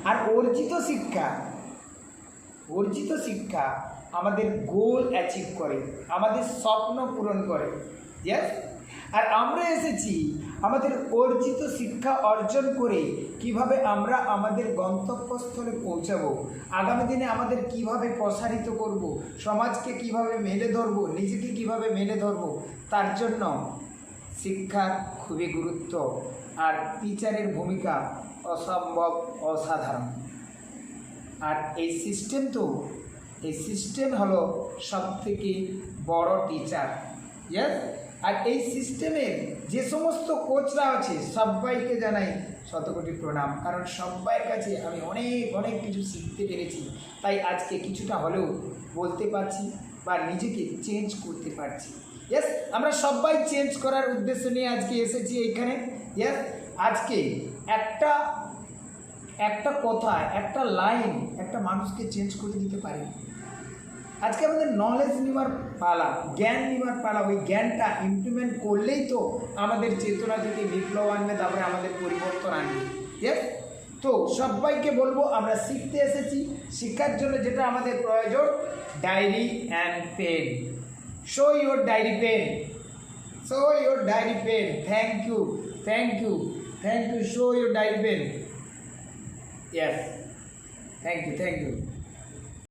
আর অর্জিত শিক্ষা আমাদের গোল অ্যাচিভ করে, আমাদের স্বপ্ন পূরণ করে। ইয়েস, আর আমরা এসেছি আমাদের অর্জিত শিক্ষা অর্জন করে কিভাবে আমরা আমাদের গন্তব্যস্থলে পৌঁছাবো, আগামী দিনে আমাদের কিভাবে প্রসারিত করব, সমাজকে কিভাবে মেলে ধরবো, নিজেকে কিভাবে মেলে ধরবো, তার জন্য শিক্ষার খুবই গুরুত্ব। আর টিচারের ভূমিকা অসম্ভব অসাধারণ। আর এই সিস্টেম হলো সবথেকে বড় টিচার। ইয়েস, আর এই সিস্টেমের যে সমস্ত কোচরা আছে সবাইকে জানাই শতকোটি প্রণাম, কারণ সবাইয়ের কাছে আমি অনেক কিছু শিখতে পেরেছি। তাই আজকে কিছুটা হলেও বলতে পারছি বা নিজেকে চেঞ্জ করতে পারছি। ইয়েস, আমরা সবাই চেঞ্জ করার উদ্দেশ্য নিয়ে আজকে এসেছি এইখানে। ইয়েস, আজকে একটা কথা, একটা লাইন একটা মানুষকে চেঞ্জ করে দিতে পারে। আজকে আমাদের নলেজ নেওয়ার পালা, জ্ঞান নেওয়ার পালা। ওই জ্ঞানটা ইমপ্লিমেন্ট করলেই তো আমাদের চেতনা থেকে বিপ্লব আনবে, তারপরে আমাদের পরিবর্তন আনবে। ইয়েস, তো সবাইকে বলবো আমরা শিখতে এসেছি। শিক্ষার জন্য যেটা আমাদের প্রয়োজন, diary and pen. Show your diary pen, thank you, show your diary pen. Yes, thank you.